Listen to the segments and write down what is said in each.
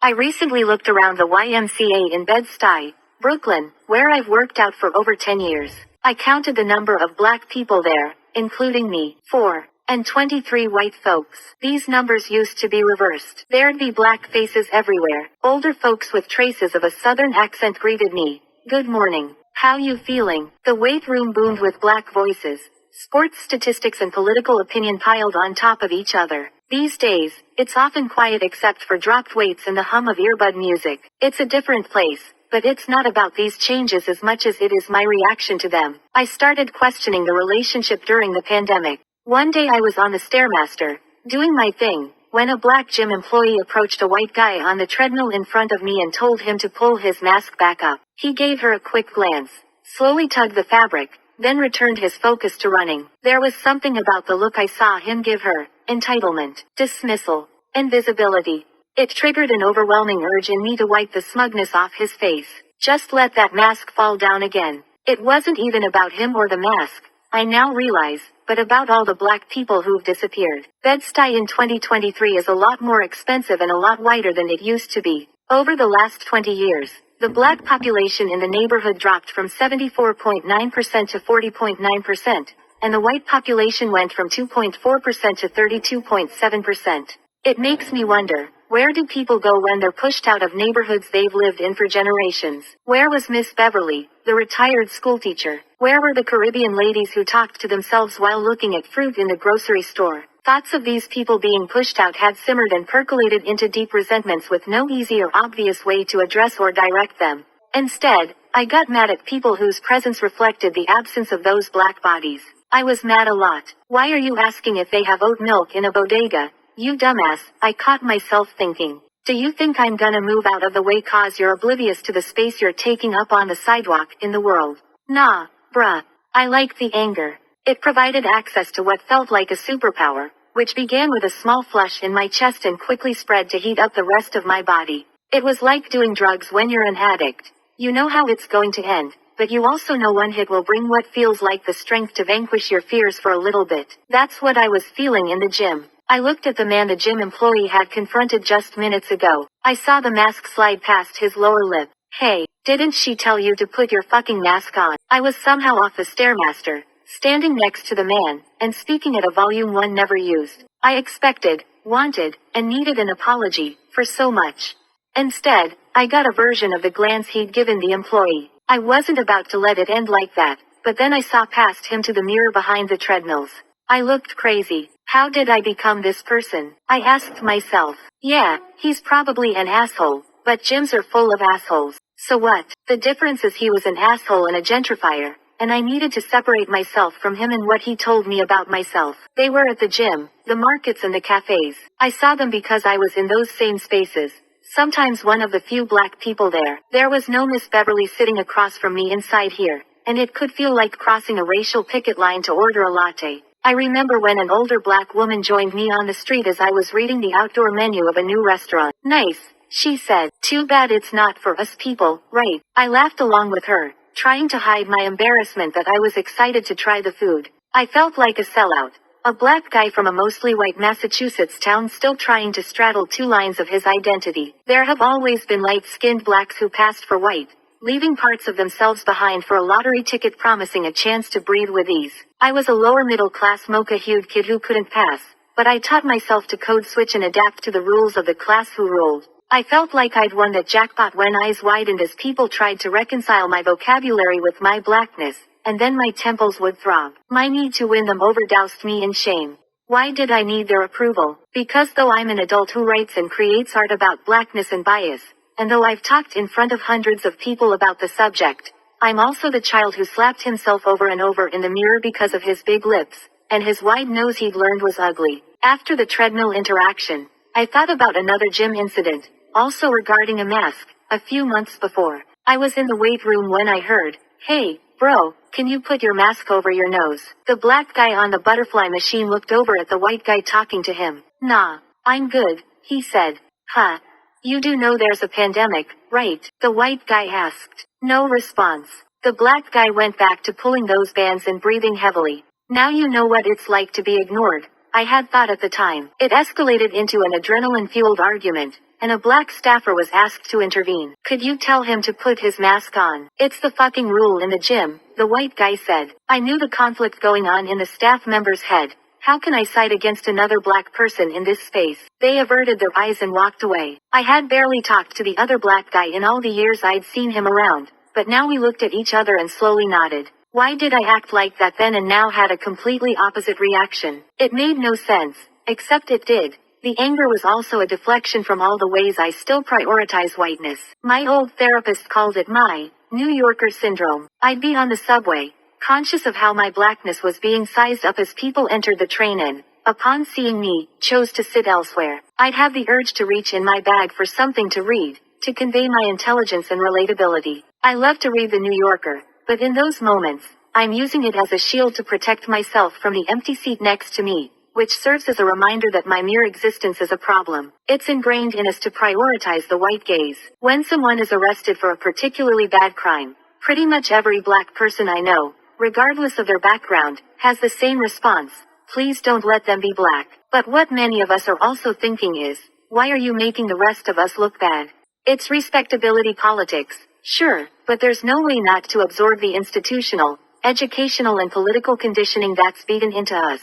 I recently looked around the YMCA in Bed-Stuy, Brooklyn, where I've worked out for over 10 years. I counted the number of black people there, including me, 4, and 23 white folks. These numbers used to be reversed. There'd be black faces everywhere. Older folks with traces of a southern accent greeted me. "Good morning. How you feeling?" The weight room boomed with black voices. Sports statistics and political opinion piled on top of each other. These days, it's often quiet except for dropped weights and the hum of earbud music. It's a different place, but it's not about these changes as much as it is my reaction to them. I started questioning the relationship during the pandemic. One day I was on the Stairmaster, doing my thing, when a black gym employee approached a white guy on the treadmill in front of me and told him to pull his mask back up. He gave her a quick glance, slowly tugged the fabric, then returned his focus to running. There was something about the look I saw him give her: entitlement, dismissal, invisibility. It triggered an overwhelming urge in me to wipe the smugness off his face. Just let that mask fall down again. It wasn't even about him or the mask, I now realize, but about all the black people who've disappeared. Bed-Stuy in 2023 is a lot more expensive and a lot whiter than it used to be. Over the last 20 years, the black population in the neighborhood dropped from 74.9% to 40.9%, and the white population went from 2.4% to 32.7%. It makes me wonder, where do people go when they're pushed out of neighborhoods they've lived in for generations? Where was Miss Beverly, the retired schoolteacher? Where were the Caribbean ladies who talked to themselves while looking at fruit in the grocery store? Thoughts of these people being pushed out had simmered and percolated into deep resentments with no easy or obvious way to address or direct them. Instead, I got mad at people whose presence reflected the absence of those black bodies. I was mad a lot. Why are you asking if they have oat milk in a bodega? You dumbass, I caught myself thinking. Do you think I'm gonna move out of the way 'cause you're oblivious to the space you're taking up on the sidewalk in the world? Nah, bruh. I liked the anger. It provided access to what felt like a superpower, which began with a small flush in my chest and quickly spread to heat up the rest of my body. It was like doing drugs when you're an addict. You know how it's going to end, but you also know one hit will bring what feels like the strength to vanquish your fears for a little bit. That's what I was feeling in the gym. I looked at the man the gym employee had confronted just minutes ago. I saw the mask slide past his lower lip. Hey, didn't she tell you to put your fucking mask on? I was somehow off the Stairmaster, standing next to the man, and speaking at a volume one never used. I expected, wanted, and needed an apology, for so much. Instead, I got a version of the glance he'd given the employee. I wasn't about to let it end like that, but then I saw past him to the mirror behind the treadmills. I looked crazy. How did I become this person? I asked myself. Yeah, he's probably an asshole, but gyms are full of assholes. So what? The difference is he was an asshole and a gentrifier, and I needed to separate myself from him and what he told me about myself. They were at the gym, the markets and the cafes. I saw them because I was in those same spaces. Sometimes one of the few black people there. There was no Miss Beverly sitting across from me inside here, and it could feel like crossing a racial picket line to order a latte. I remember when an older black woman joined me on the street as I was reading the outdoor menu of a new restaurant. Nice, she said. Too bad it's not for us people, right? I laughed along with her, trying to hide my embarrassment that I was excited to try the food. I felt like a sellout. A black guy from a mostly white Massachusetts town still trying to straddle two lines of his identity. There have always been light-skinned blacks who passed for white, leaving parts of themselves behind for a lottery ticket promising a chance to breathe with ease. I was a lower middle-class mocha-hued kid who couldn't pass, but I taught myself to code switch and adapt to the rules of the class who ruled. I felt like I'd won that jackpot when eyes widened as people tried to reconcile my vocabulary with my blackness, and then my temples would throb. My need to win them overdoused me in shame. Why did I need their approval? Because though I'm an adult who writes and creates art about blackness and bias, and though I've talked in front of hundreds of people about the subject, I'm also the child who slapped himself over and over in the mirror because of his big lips, and his wide nose he'd learned was ugly. After the treadmill interaction, I thought about another gym incident, also regarding a mask, a few months before. I was in the weight room when I heard, "Hey, bro, can you put your mask over your nose?" The black guy on the butterfly machine looked over at the white guy talking to him. "Nah, I'm good," he said. "Huh. You do know there's a pandemic, right?" the white guy asked. No response. The black guy went back to pulling those bands and breathing heavily. Now you know what it's like to be ignored, I had thought at the time. It escalated into an adrenaline-fueled argument, and a black staffer was asked to intervene. Could you tell him to put his mask on? It's the fucking rule in the gym, the white guy said. I knew the conflict going on in the staff member's head. How can I side against another black person in this space? They averted their eyes and walked away. I had barely talked to the other black guy in all the years I'd seen him around, but now we looked at each other and slowly nodded. Why did I act like that then and now had a completely opposite reaction? It made no sense, except it did. The anger was also a deflection from all the ways I still prioritize whiteness. My old therapist called it my New Yorker syndrome. I'd be on the subway, conscious of how my blackness was being sized up as people entered the train and, upon seeing me, chose to sit elsewhere. I'd have the urge to reach in my bag for something to read, to convey my intelligence and relatability. I love to read the New Yorker, but in those moments, I'm using it as a shield to protect myself from the empty seat next to me, which serves as a reminder that my mere existence is a problem. It's ingrained in us to prioritize the white gaze. When someone is arrested for a particularly bad crime, pretty much every black person I know, regardless of their background, has the same response: please don't let them be black. But what many of us are also thinking is, why are you making the rest of us look bad? It's respectability politics, sure, but there's no way not to absorb the institutional, educational and political conditioning that's beaten into us.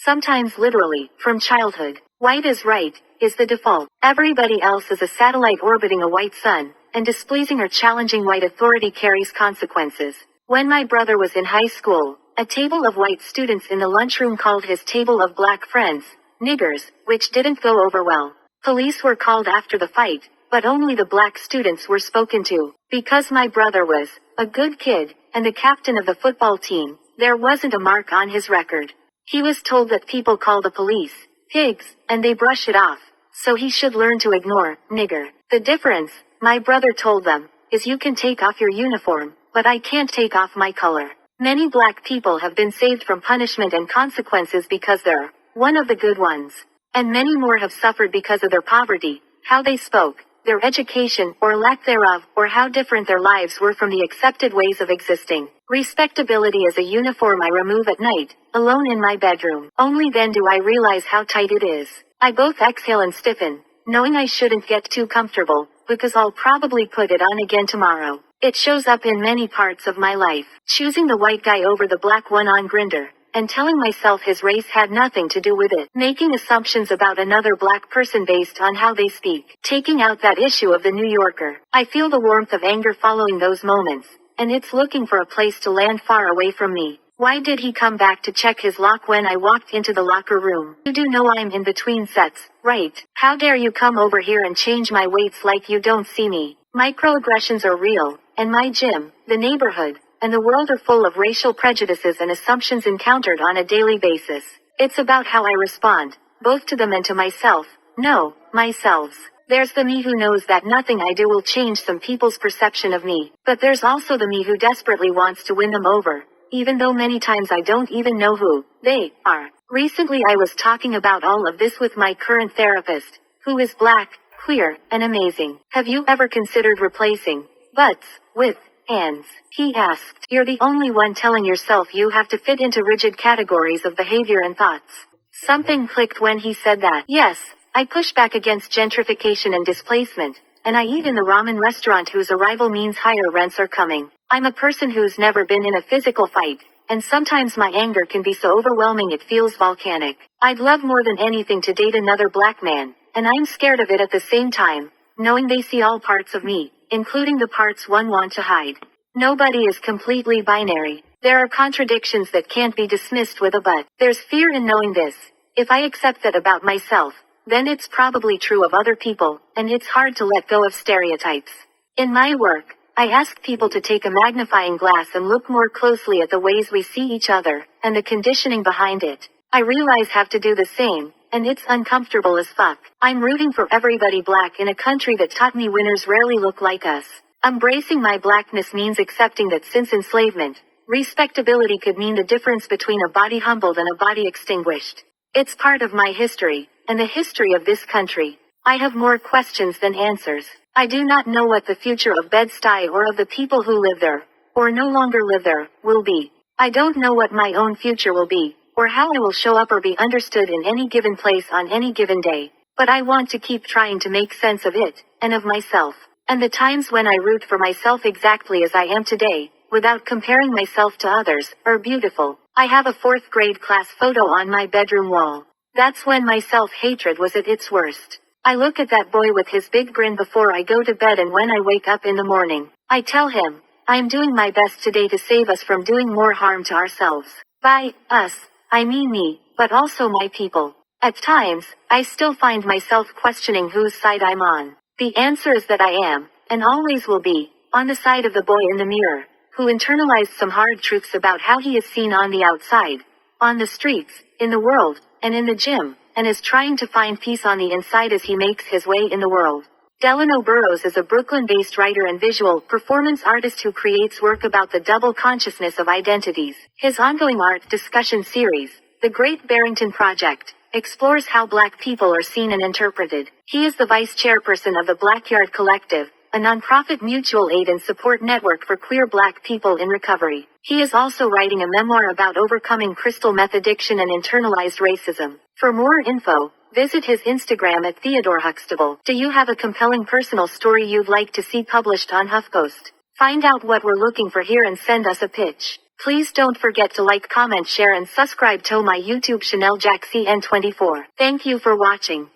Sometimes literally, from childhood. White is right, is the default. Everybody else is a satellite orbiting a white sun, and displeasing or challenging white authority carries consequences. When my brother was in high school, a table of white students in the lunchroom called his table of black friends niggers, which didn't go over well. Police were called after the fight, but only the black students were spoken to. Because my brother was a good kid, and the captain of the football team, there wasn't a mark on his record. He was told that people call the police pigs, and they brush it off, so he should learn to ignore nigger. The difference, my brother told them, is you can take off your uniform, but I can't take off my color. Many black people have been saved from punishment and consequences because they're one of the good ones. And many more have suffered because of their poverty, how they spoke, their education, or lack thereof, or how different their lives were from the accepted ways of existing. Respectability is a uniform I remove at night, alone in my bedroom. Only then do I realize how tight it is. I both exhale and stiffen, knowing I shouldn't get too comfortable, because I'll probably put it on again tomorrow. It shows up in many parts of my life. Choosing the white guy over the black one on Grindr, and telling myself his race had nothing to do with it. Making assumptions about another black person based on how they speak. Taking out that issue of the New Yorker. I feel the warmth of anger following those moments, and it's looking for a place to land far away from me. Why did he come back to check his lock when I walked into the locker room? You do know I'm in between sets, right? How dare you come over here and change my weights like you don't see me? Microaggressions are real, and my gym, the neighborhood, and the world are full of racial prejudices and assumptions encountered on a daily basis. It's about how I respond, both to them and to myself. No, myself. There's the me who knows that nothing I do will change some people's perception of me. But there's also the me who desperately wants to win them over, even though many times I don't even know who they are. Recently I was talking about all of this with my current therapist, who is black, queer, and amazing. Have you ever considered replacing butts with hands? He asked. You're the only one telling yourself you have to fit into rigid categories of behavior and thoughts. Something clicked when he said that. Yes, I push back against gentrification and displacement, and I eat in the ramen restaurant whose arrival means higher rents are coming. I'm a person who's never been in a physical fight, and sometimes my anger can be so overwhelming it feels volcanic. I'd love more than anything to date another black man, and I'm scared of it at the same time, knowing they see all parts of me, including the parts one wants to hide. Nobody is completely binary. There are contradictions that can't be dismissed with a but. There's fear in knowing this. If I accept that about myself, then it's probably true of other people, and it's hard to let go of stereotypes. In my work, I ask people to take a magnifying glass and look more closely at the ways we see each other, and the conditioning behind it. I realize have to do the same, and it's uncomfortable as fuck. I'm rooting for everybody black in a country that taught me winners rarely look like us. Embracing my blackness means accepting that since enslavement, respectability could mean the difference between a body humbled and a body extinguished. It's part of my history, and the history of this country. I have more questions than answers. I do not know what the future of Bed-Stuy or of the people who live there, or no longer live there, will be. I don't know what my own future will be, or how I will show up or be understood in any given place on any given day. But I want to keep trying to make sense of it, and of myself. And the times when I root for myself exactly as I am today, without comparing myself to others, are beautiful. I have a 4th grade class photo on my bedroom wall. That's when my self-hatred was at its worst. I look at that boy with his big grin before I go to bed, and when I wake up in the morning, I tell him, I am doing my best today to save us from doing more harm to ourselves. By us, I mean me, but also my people. At times, I still find myself questioning whose side I'm on. The answer is that I am, and always will be, on the side of the boy in the mirror, who internalized some hard truths about how he is seen on the outside, on the streets, in the world, and in the gym, and is trying to find peace on the inside as he makes his way in the world. Delano Burrows is a Brooklyn-based writer and visual performance artist who creates work about the double consciousness of identities. His ongoing art discussion series, The Great Barrington Project, explores how Black people are seen and interpreted. He is the vice chairperson of the Blackyard Collective, a nonprofit mutual aid and support network for queer Black people in recovery. He is also writing a memoir about overcoming crystal meth addiction and internalized racism. For more info, visit his Instagram at Theodore Huxtable. Do you have a compelling personal story you'd like to see published on HuffPost? Find out what we're looking for here and send us a pitch. Please don't forget to like, comment, share, and subscribe to my YouTube channel Jaxcey N24. Thank you for watching.